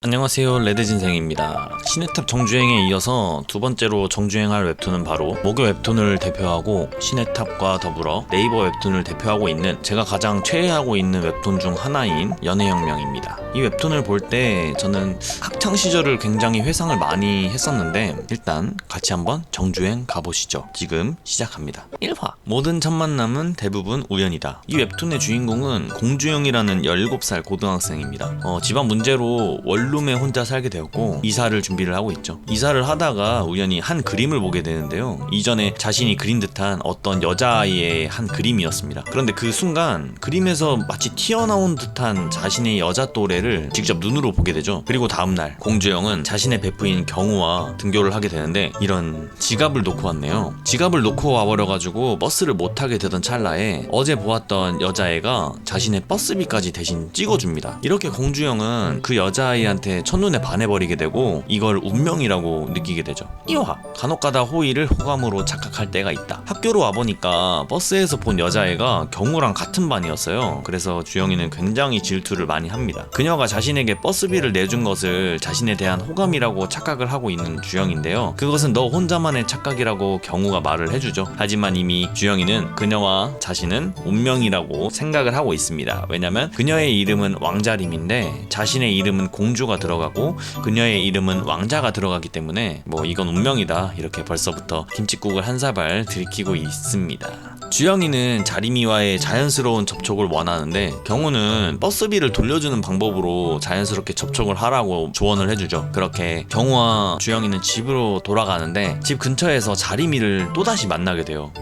안녕하세요, 레드진생입니다. 신해탑 정주행에 이어서 두 번째로 정주행할 웹툰은 바로 모교 웹툰을 대표하고 신해탑과 더불어 네이버 웹툰을 대표하고 있는, 제가 가장 최애하고 있는 웹툰 중 하나인 연애혁명입니다. 이 웹툰을 볼 때 저는 학창시절을 굉장히 회상을 많이 했었는데, 일단 같이 한번 정주행 가보시죠. 지금 시작합니다. 1화, 모든 첫 만남은 대부분 우연이다. 이 웹툰의 주인공은 공주영이라는 17살 고등학생입니다. 집안 문제로 원룸에 혼자 살게 되었고 이사를 준비를 하고 있죠. 이사를 하다가 우연히 한 그림을 보게 되는데요, 이전에 자신이 그린 듯한 어떤 여자아이의 한 그림이었습니다. 그런데 그 순간 그림에서 마치 튀어나온 듯한 자신의 여자 또래를 직접 눈으로 보게 되죠. 그리고 다음날 공주영은 자신의 베프인 경우와 등교를 하게 되는데, 이런 지갑을 놓고 왔네요. 지갑을 놓고 와버려가지고 버스를 못 타게 되던 찰나에 어제 보았던 여자애가 자신의 버스비까지 대신 찍어줍니다. 이렇게 공주영은 그 여자아이한테 첫눈에 반해버리게 되고 이걸 운명이라고 느끼게 되죠. 2화, 간혹가다 호의를 호감으로 착각할 때가 있다. 학교로 와보니까 버스에서 본 여자애가 경우랑 같은 반이었어요. 그래서 주영이는 굉장히 질투를 많이 합니다. 그녀가 자신에게 버스비를 내준 것을 자신에 대한 호감이라고 착각을 하고 있는 주영인데요, 그것은 너 혼자만의 착각이라고 경우가 말을 해주죠. 하지만 이미 주영이는 그녀와 자신은 운명이라고 생각을 하고 있습니다. 왜냐면 그녀의 이름은 왕자림인데 자신의 이름은 공주가 들어가고 그녀의 이름은 왕자가 들어가기 때문에 이건 운명이다, 이렇게 벌써부터 김칫국을 한 사발 들이키고 있습니다. 주영이는 자림이와의 자연스러운 접촉을 원하는데 경우는 버스비를 돌려주는 방법으로 자연스럽게 접촉을 하라고 조언을 해주죠. 그렇게 경우와 주영이는 집으로 돌아가는데 집 근처에서 자림이를 또다시 만나게 돼요.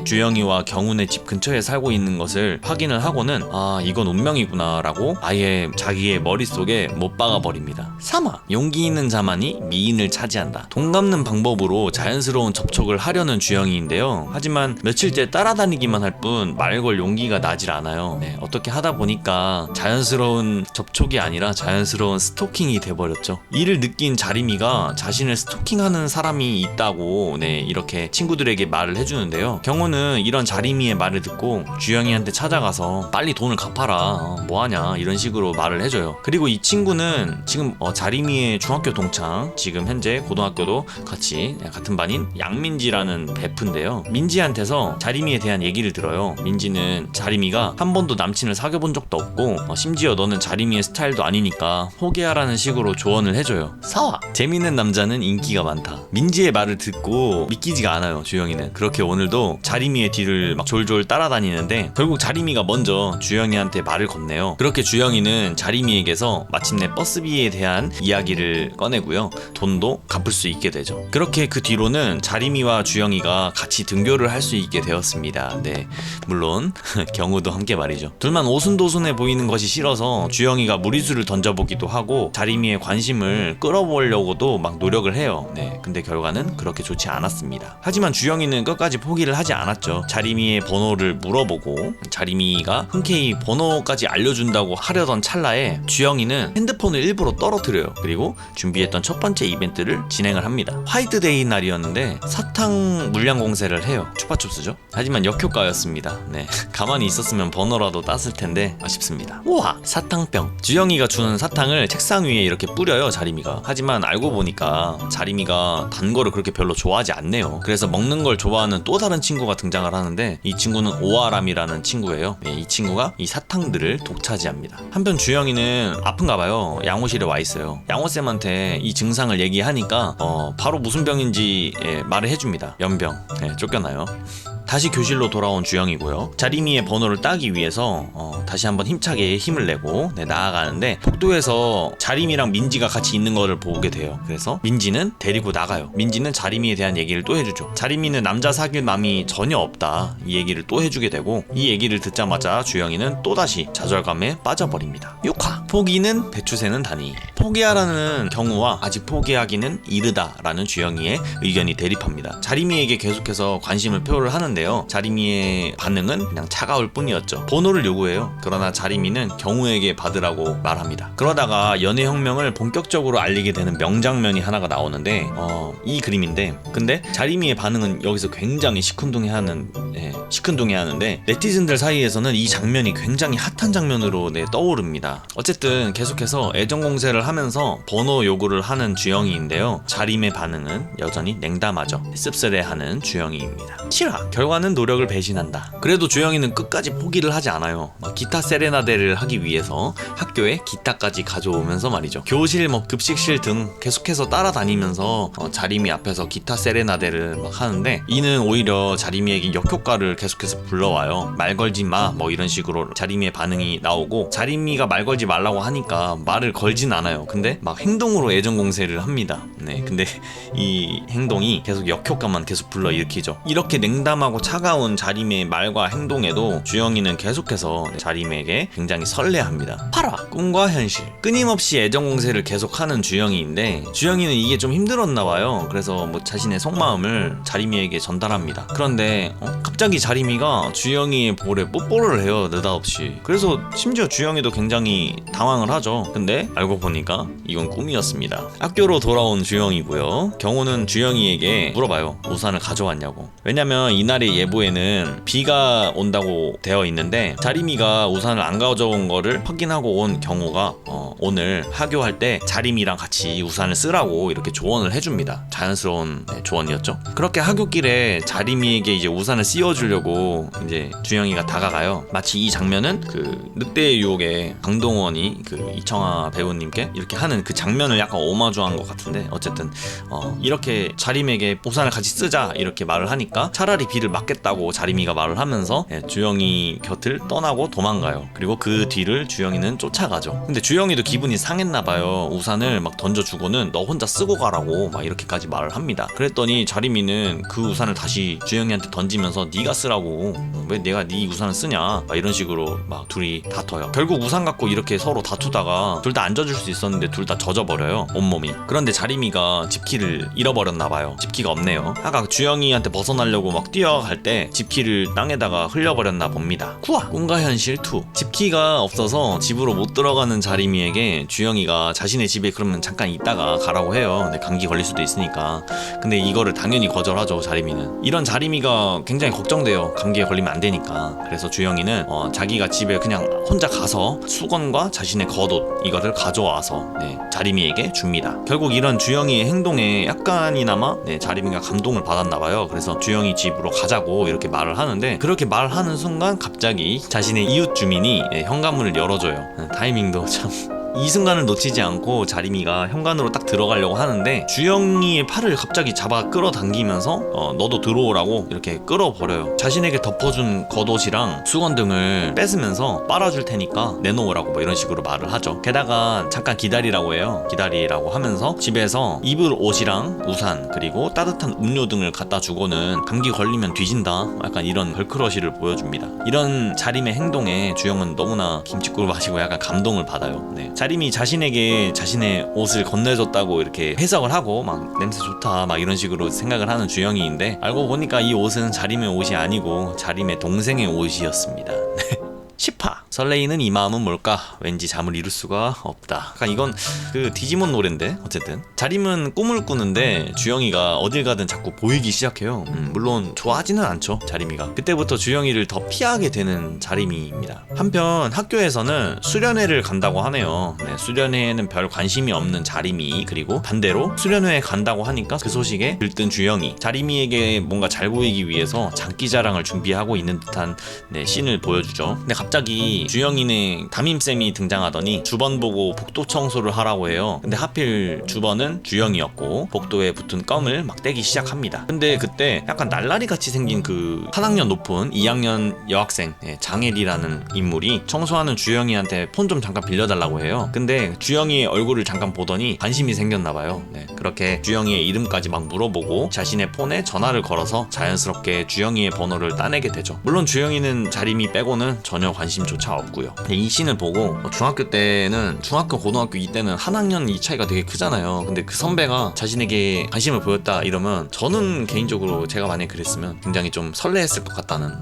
주영이와 경훈의 집 근처에 살고 있는 것을 확인을 하고는 이건 운명이구나 라고 아예 자기의 머릿속에 못 박아버립니다. 3화, 용기 있는 자만이 미인을 차지한다. 돈 갚는 방법으로 자연스러운 접촉을 하려는 주영이인데요, 하지만 며칠째 따라다니기만 할 뿐 말 걸 용기가 나질 않아요. 어떻게 하다 보니까 자연스러운 접촉이 아니라 자연스러운 스토킹이 돼버렸죠. 이를 느낀 자림이가 자신을 스토킹하는 사람이 있다고 이렇게 친구들에게 말을 해주는데요, 경호는 이런 자림이의 말을 듣고 주영이한테 찾아가서 빨리 돈을 갚아라, 뭐하냐, 이런 식으로 말을 해줘요. 그리고 이 친구는 지금 자림이의 중학교 동창, 지금 현재 고등학교도 같이 같은 반인 양민지라는 베프인데요, 민지한테서 자림이에 대한 얘기를 들어요. 민지는 자림이가 한 번도 남친을 사귀어본 적도 없고 심지어 너는 자림이의 스타일도 아니니까 포기하라는 식으로 조언을 해줘요. 4화, 재밌는 남자는 인기가 많다. 민지의 말을 듣고 믿기지가 않아요, 주영이는. 그렇게 오늘도 자림이의 뒤를 막 졸졸 따라다니는데 결국 자림이가 먼저 주영이한테 말을 건네요. 그렇게 주영이는 자림이에게서 마침내 버스비에 대한 이야기를 꺼내고요, 돈도 갚을 수 있게 되죠. 그렇게 그 뒤로는 자림이와 주영이가 같이 등교를 할 수 있게 되었습니다. 물론 경우도 함께 말이죠. 둘만 오순도순해 보이는 것이 싫어서 주영이가 무리수를 던져보기도 하고 자림이의 관심을 끌어보려고도 막 노력을 해요. 근데 결과는 그렇게 좋지 않았습니다. 하지만 주영이는 끝까지 포기를 하지 않았죠. 자림이의 번호를 물어보고 자림이가 흔쾌히 번호까지 알려준다고 하려던 찰나에 주영이는 핸드폰을 일부러 떨어뜨려요. 그리고 준비했던 첫 번째 이벤트를 진행을 합니다. 화이트데이 날이었는데 사탕 물량 공세를 해요. 추파춥스죠. 하지만 역효과였습니다. 가만히 있었으면 번호라도 땄을 텐데 아쉽습니다. 우와, 사탕병. 주영이가 주는 사탕을 책상 위에 이렇게 뿌려요, 자림이가. 하지만 알고 보니까 자림이가 단 거를 그렇게 별로 좋아하지 않네요. 그래서 먹는 걸 좋아하는 또 다른 친구가 등장을 하는데 이 친구는 오아람이라는 친구예요. 이 친구가 이 사탕들을 독차지합니다. 한편 주영이는 아픈가 봐요. 양호실에 와 있어요. 양호쌤한테 이 증상을 얘기하니까 바로 무슨 병인지 말을 해줍니다. 연병. 쫓겨나요. 다시 교실로 돌아온 주영이고요, 자림이의 번호를 따기 위해서 다시 한번 힘차게 힘을 내고 나아가는데 복도에서 자림이랑 민지가 같이 있는 거를 보게 돼요. 그래서 민지는 데리고 나가요. 민지는 자림이에 대한 얘기를 또 해주죠. 자림이는 남자 사귈 맘이 전혀 없다, 이 얘기를 또 해주게 되고, 이 얘기를 듣자마자 주영이는 또다시 좌절감에 빠져버립니다. 6화, 포기는 배추새는 다니. 포기하라는 경우와 아직 포기하기는 이르다 라는 주영이의 의견이 대립합니다. 자림이에게 계속해서 관심을 표를 하는데 하는데요. 자리미의 반응은 그냥 차가울 뿐이었죠. 번호를 요구해요. 그러나 자리미는 경우에게 받으라고 말합니다. 그러다가 연애혁명을 본격적으로 알리게 되는 명장면이 하나가 나오는데 이 그림인데, 근데 자리미의 반응은 여기서 굉장히 시큰둥해하는데 네티즌들 사이에서는 이 장면이 굉장히 핫한 장면으로 떠오릅니다. 어쨌든 계속해서 애정공세를 하면서 번호 요구를 하는 주영이인데요. 자림의 반응은 여전히 냉담하죠. 씁쓸해하는 주영이입니다. 실화! 결과는 노력을 배신한다. 그래도 주영이는 끝까지 포기를 하지 않아요. 기타 세레나데를 하기 위해서 학교에 기타까지 가져오면서 말이죠. 교실 급식실 등 계속해서 따라다니면서 자림이 앞에서 기타 세레나데를 막 하는데, 이는 오히려 자림이에게 역효과를 계속해서 불러와요. 말 걸지 마 이런 식으로 자림이의 반응이 나오고, 자림이가 말 걸지 말라고 하니까 말을 걸진 않아요. 근데 막 행동으로 애정공세를 합니다. 근데 이 행동이 계속 역효과만 계속 불러일으키죠. 이렇게 냉담하고 차가운 자림의 말과 행동에도 주영이는 계속해서 자림에게 굉장히 설레합니다. 8화 꿈과 현실. 끊임없이 애정공세를 계속하는 주영이인데, 주영이는 이게 좀 힘들었나봐요. 그래서 자신의 속마음을 자림이에게 전달합니다. 그런데 갑자기 자림이가 주영이의 볼에 뽀뽀를 해요. 느닷없이. 그래서 심지어 주영이도 굉장히 당황을 하죠. 근데 알고 보니까 이건 꿈이었습니다. 학교로 돌아온 주영이고요. 경호는 주영이에게 물어봐요. 우산을 가져왔냐고. 왜냐면 이날의 예보에는 비가 온다고 되어 있는데, 자림이가 우산을 안 가져온 거를 확인하고 온 경호가 오늘 하교할 때 자림이랑 같이 우산을 쓰라고 이렇게 조언을 해줍니다. 자연스러운 조언이었죠. 그렇게 하교길에 자림이에게 이제 우산을 씌워주려고 이제 주영이가 다가가요. 마치 이 장면은 그 늑대의 유혹에 강동원이 그 이청아 배우님께 이렇게 하는 그 장면을 약간 오마주한 것 같은데, 어쨌든 이렇게 자림에게 우산을 같이 쓰자 이렇게 말을 하니까 차라리 비를 막겠다고 자림이가 말을 하면서 주영이 곁을 떠나고 도망가요. 그리고 그 뒤를 주영이는 쫓아가죠. 근데 주영이도 기분이 상했나봐요. 우산을 막 던져주고는 너 혼자 쓰고 가라고 막 이렇게까지 말을 합니다. 그랬더니 자림이는 그 우산을 다시 주영이한테 던지면서 네가 쓰라고, 왜 내가 네 우산을 쓰냐 막 이런 식으로 막 둘이 다퉈요. 결국 우산 갖고 이렇게 서로 다투다가 둘 다 안 젖을 수 있었는데 둘 다 젖어버려요, 온몸이. 그런데 자림이가 집키를 잃어버렸나봐요. 집키가 없네요. 아까 주영이한테 벗어나려고 막 뛰어갈 때 집키를 땅에다가 흘려버렸나 봅니다. 9화 꿈과 현실 2. 집키가 없어서 집으로 못 들어가는 자림이에게 주영이가 자신의 집에 그러면 잠깐 있다가 가라고 해요. 근데 감기 걸릴 수도 있으니까. 근데 이거를 당연히 거절하죠, 자림이는. 이런 자림이가 굉장히 걱정돼요. 감기에 걸리면 안 되니까. 그래서 주영이는 자기가 집에 그냥 혼자 가서 수건과 자신의 겉옷 이거를 가져와서 자림이에게 줍니다. 결국 이런 주영이의 행동에 약간이나마 자림이가 감동을 받았나봐요. 그래서 주영이 집으로 가자고 이렇게 말을 하는데, 그렇게 말하는 순간 갑자기 자신의 이웃 주민이 현관문을 열어줘요. 타이밍도 참. 이 순간을 놓치지 않고 자림이가 현관으로 딱 들어가려고 하는데, 주영이의 팔을 갑자기 잡아 끌어당기면서 너도 들어오라고 이렇게 끌어버려요. 자신에게 덮어준 겉옷이랑 수건 등을 뺏으면서 빨아줄 테니까 내놓으라고 뭐 이런 식으로 말을 하죠. 게다가 잠깐 기다리라고 해요. 기다리라고 하면서 집에서 입을 옷이랑 우산 그리고 따뜻한 음료 등을 갖다 주고는 감기 걸리면 뒤진다, 약간 이런 걸크러쉬를 보여줍니다. 이런 자림의 행동에 주영은 너무나 김칫국을 마시고 약간 감동을 받아요. 자림이 자신에게 자신의 옷을 건네줬다고 이렇게 해석을 하고 막 냄새 좋다 막 이런 식으로 생각을 하는 주영이인데, 알고 보니까 이 옷은 자림의 옷이 아니고 자림의 동생의 옷이었습니다. 10화 설레이는 이 마음은 뭘까? 왠지 잠을 이룰 수가 없다. 그러니까 이건 그 디지몬 노래인데, 어쨌든 자림은 꿈을 꾸는데 주영이가 어딜 가든 자꾸 보이기 시작해요. 물론 좋아하지는 않죠, 자림이가. 그때부터 주영이를 더 피하게 되는 자림이입니다. 한편 학교에서는 수련회를 간다고 하네요. 수련회에는 별 관심이 없는 자림이, 그리고 반대로 수련회에 간다고 하니까 그 소식에 들뜬 주영이 자림이에게 뭔가 잘 보이기 위해서 장기자랑을 준비하고 있는 듯한 씬을 보여주죠. 근데 갑자기 주영이네 담임쌤이 등장하더니 주번 보고 복도 청소를 하라고 해요. 근데 하필 주번은 주영이었고 복도에 붙은 껌을 막 떼기 시작합니다. 근데 그때 약간 날라리 같이 생긴 그 한 학년 높은 2학년 여학생 장혜리라는 인물이 청소하는 주영이한테 폰 좀 잠깐 빌려달라고 해요. 근데 주영이의 얼굴을 잠깐 보더니 관심이 생겼나봐요. 그렇게 주영이의 이름까지 막 물어보고 자신의 폰에 전화를 걸어서 자연스럽게 주영이의 번호를 따내게 되죠. 물론 주영이는 자림이 빼고는 전혀 관심조차 없고요. 이 씬을 보고 중학교 때는 중학교 고등학교 이때는 한 학년 이 차이가 되게 크잖아요. 근데 그 선배가 자신에게 관심을 보였다 이러면 저는 개인적으로 제가 만약에 그랬으면 굉장히 좀 설레했을 것 같다는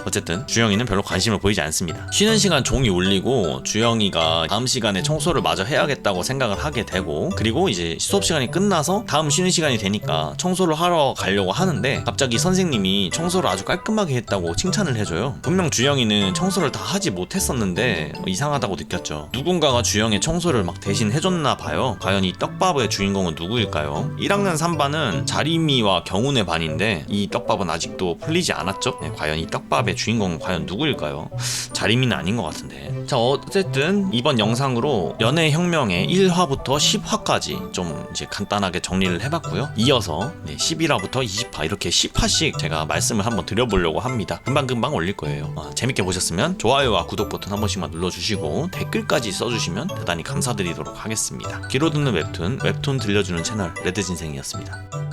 어쨌든 주영이는 별로 관심을 보이지 않습니다. 쉬는 시간 종이 울리고 주영이가 다음 시간에 청소를 마저 해야겠다고 생각을 하게 되고, 그리고 이제 수업 시간이 끝나서 다음 쉬는 시간이 되니까 청소를 하러 가려고 하는데 갑자기 선생님이 청소를 아주 깔끔하게 했다고 칭찬을 해줘요. 분명 주영이는 청소를 다 하지 못했었는데 이상하다고 느꼈죠. 누군가가 주영의 청소를 막 대신 해줬나 봐요. 과연 이 떡밥의 주인공은 누구일까요? 1학년 3반은 자리미와 경운의 반인데 이 떡밥은 아직도 풀리지 않았죠. 과연 이 떡밥의 주인공은 과연 누구일까요? 자리미는 아닌 것 같은데. 자, 어쨌든 이번 영상으로 연애혁명의 1화부터 10화까지 좀 이제 간단하게 정리를 해봤고요. 이어서 11화부터 20화 이렇게 10화씩 제가 말씀을 한번 드려보려고 합니다. 금방금방 올릴 거예요. 재밌게 보셨으면 좋아요와 구독 버튼 한 번씩만 눌러주시고 댓글까지 써주시면 대단히 감사드리도록 하겠습니다. 귀로 듣는 웹툰 들려주는 채널 레드진생이었습니다.